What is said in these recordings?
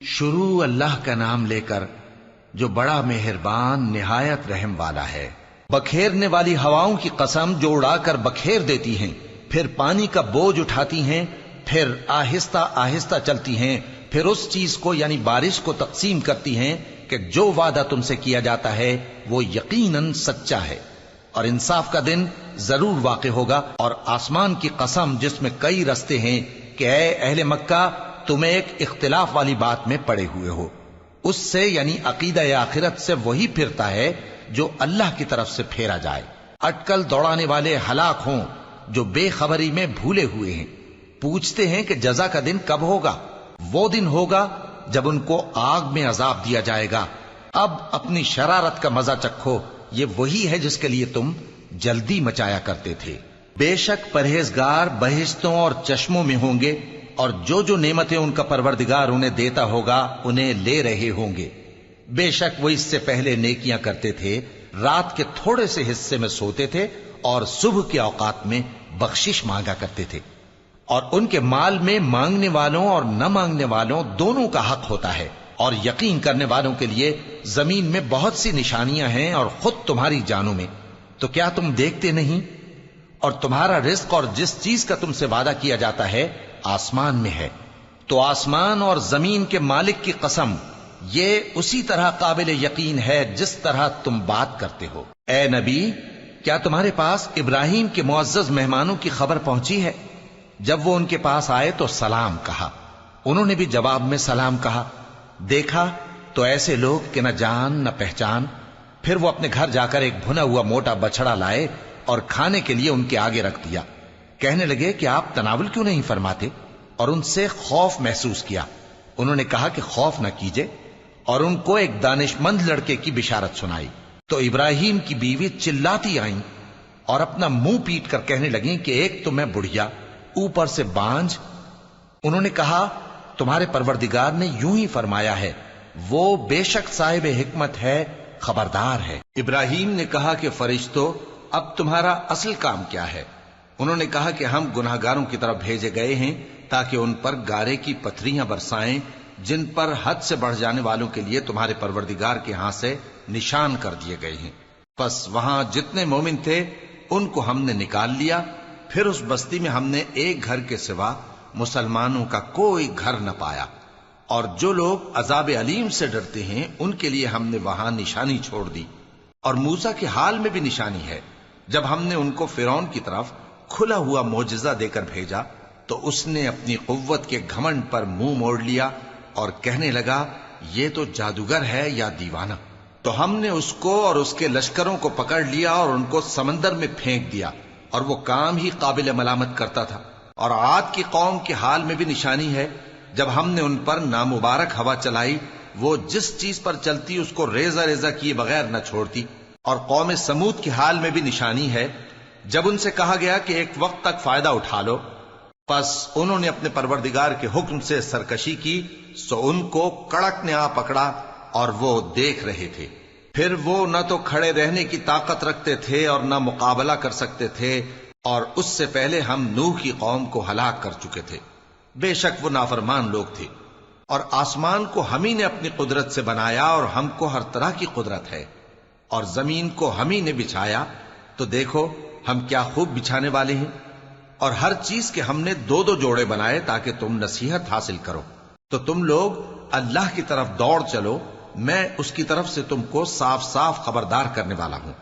شروع اللہ کا نام لے کر جو بڑا مہربان نہایت رحم والا ہے۔ بکھیرنے والی ہواؤں کی قسم جو اڑا کر بکھیر دیتی ہیں، پھر پانی کا بوجھ اٹھاتی ہیں، پھر آہستہ آہستہ چلتی ہیں، پھر اس چیز کو یعنی بارش کو تقسیم کرتی ہیں کہ جو وعدہ تم سے کیا جاتا ہے وہ یقیناً سچا ہے، اور انصاف کا دن ضرور واقع ہوگا۔ اور آسمان کی قسم جس میں کئی رستے ہیں کہ اے اہل مکہ تم ایک اختلاف والی بات میں پڑے ہوئے ہو، اس سے یعنی عقیدہ آخرت سے وہی پھرتا ہے جو اللہ کی طرف سے پھیرا جائے۔ اٹکل دوڑانے والے ہلاک ہوں جو بے خبری میں بھولے ہوئے ہیں، پوچھتے ہیں کہ جزا کا دن کب ہوگا؟ وہ دن ہوگا جب ان کو آگ میں عذاب دیا جائے گا۔ اب اپنی شرارت کا مزہ چکھو، یہ وہی ہے جس کے لیے تم جلدی مچایا کرتے تھے۔ بے شک پرہیزگار بہشتوں اور چشموں میں ہوں گے، اور جو نعمتیں ان کا پروردگار انہیں دیتا ہوگا انہیں لے رہے ہوں گے۔ بے شک وہ اس سے پہلے نیکیاں کرتے تھے، رات کے تھوڑے سے حصے میں سوتے تھے اور صبح کے اوقات میں بخشش مانگا کرتے تھے، اور ان کے مال میں مانگنے والوں اور نہ مانگنے والوں دونوں کا حق ہوتا ہے۔ اور یقین کرنے والوں کے لیے زمین میں بہت سی نشانیاں ہیں اور خود تمہاری جانوں میں، تو کیا تم دیکھتے نہیں؟ اور تمہارا رزق اور جس چیز کا تم سے وعدہ کیا جاتا ہے آسمان میں ہے، تو آسمان اور زمین کے مالک کی قسم یہ اسی طرح قابل یقین ہے جس طرح تم بات کرتے ہو۔ اے نبی، کیا تمہارے پاس ابراہیم کے معزز مہمانوں کی خبر پہنچی ہے؟ جب وہ ان کے پاس آئے تو سلام کہا، انہوں نے بھی جواب میں سلام کہا۔ دیکھا تو ایسے لوگ کہ نہ جان نہ پہچان۔ پھر وہ اپنے گھر جا کر ایک بھنا ہوا موٹا بچڑا لائے اور کھانے کے لیے ان کے آگے رکھ دیا۔ کہنے لگے کہ آپ تناول کیوں نہیں فرماتے؟ اور ان سے خوف محسوس کیا۔ انہوں نے کہا کہ خوف نہ کیجے، اور ان کو ایک دانش مند لڑکے کی بشارت سنائی۔ تو ابراہیم کی بیوی چلاتی آئیں اور اپنا منہ پیٹ کر کہنے لگیں کہ ایک تو میں بڑھیا، اوپر سے بانجھ۔ انہوں نے کہا تمہارے پروردگار نے یوں ہی فرمایا ہے، وہ بے شک صاحب حکمت ہے، خبردار ہے۔ ابراہیم نے کہا کہ فرشتوں، اب تمہارا اصل کام کیا ہے؟ انہوں نے کہا کہ ہم گناہگاروں کی طرف بھیجے گئے ہیں تاکہ ان پر گارے کی پتھریاں برسائیں جن پر حد سے بڑھ جانے والوں کے لیے تمہارے پروردگار کے ہاں سے نشان کر دیے گئے ہیں۔ پس وہاں جتنے مومن تھے ان کو ہم نے نکال لیا، پھر اس بستی میں ہم نے ایک گھر کے سوا مسلمانوں کا کوئی گھر نہ پایا، اور جو لوگ عذاب علیم سے ڈرتے ہیں ان کے لیے ہم نے وہاں نشانی چھوڑ دی۔ اور موسیٰ کے حال میں بھی نشانی ہے، جب ہم نے ان کو فرعون کی طرف کھلا ہوا معجزہ دے کر بھیجا تو اس نے اپنی قوت کے گھمنڈ پر منہ موڑ لیا اور کہنے لگا یہ تو جادوگر ہے یا دیوانہ۔ تو ہم نے اس کو اور اس کے لشکروں کو پکڑ لیا اور ان کو سمندر میں پھینک دیا، اور وہ کام ہی قابل ملامت کرتا تھا۔ اور عاد کی قوم کے حال میں بھی نشانی ہے، جب ہم نے ان پر نامبارک ہوا چلائی، وہ جس چیز پر چلتی اس کو ریزہ ریزہ کیے بغیر نہ چھوڑتی۔ اور قوم سمود کے حال میں بھی نشانی ہے، جب ان سے کہا گیا کہ ایک وقت تک فائدہ اٹھا لو، پس انہوں نے اپنے پروردگار کے حکم سے سرکشی کی، سو ان کو کڑک نے آ پکڑا اور وہ دیکھ رہے تھے۔ پھر وہ نہ تو کھڑے رہنے کی طاقت رکھتے تھے اور نہ مقابلہ کر سکتے تھے، اور اس سے پہلے ہم نوح کی قوم کو ہلاک کر چکے تھے۔ بے شک وہ نافرمان لوگ تھے۔ اور آسمان کو ہم ہی نے اپنی قدرت سے بنایا، اور ہم کو ہر طرح کی قدرت ہے، اور زمین کو ہم ہی نے بچھایا، تو دیکھو ہم کیا خوب بچھانے والے ہیں۔ اور ہر چیز کے ہم نے دو دو جوڑے بنائے تاکہ تم نصیحت حاصل کرو۔ تو تم لوگ اللہ کی طرف دوڑ چلو، میں اس کی طرف سے تم کو صاف صاف خبردار کرنے والا ہوں۔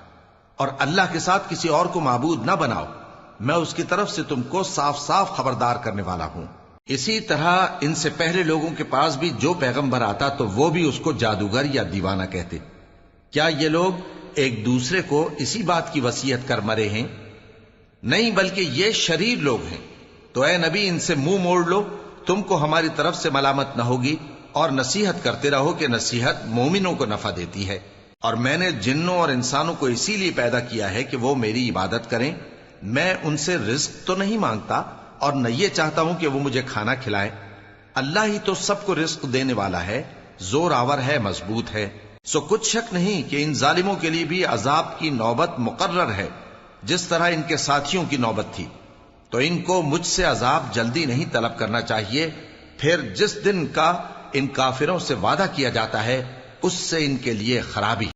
اور اللہ کے ساتھ کسی اور کو معبود نہ بناؤ، میں اس کی طرف سے تم کو صاف صاف خبردار کرنے والا ہوں۔ اسی طرح ان سے پہلے لوگوں کے پاس بھی جو پیغمبر آتا تو وہ بھی اس کو جادوگر یا دیوانہ کہتے۔ کیا یہ لوگ ایک دوسرے کو اسی بات کی وصیت کر مرے ہیں؟ نہیں، بلکہ یہ شریر لوگ ہیں۔ تو اے نبی ان سے منہ موڑ لو، تم کو ہماری طرف سے ملامت نہ ہوگی، اور نصیحت کرتے رہو کہ نصیحت مومنوں کو نفع دیتی ہے۔ اور میں نے جنوں اور انسانوں کو اسی لیے پیدا کیا ہے کہ وہ میری عبادت کریں۔ میں ان سے رزق تو نہیں مانگتا، اور نہ یہ چاہتا ہوں کہ وہ مجھے کھانا کھلائیں۔ اللہ ہی تو سب کو رزق دینے والا ہے، زور آور ہے، مضبوط ہے۔ سو کچھ شک نہیں کہ ان ظالموں کے لیے بھی عذاب کی نوبت مقرر ہے، جس طرح ان کے ساتھیوں کی نوبت تھی۔ تو ان کو مجھ سے عذاب جلدی نہیں طلب کرنا چاہیے، پھر جس دن کا ان کافروں سے وعدہ کیا جاتا ہے اس سے ان کے لیے خرابی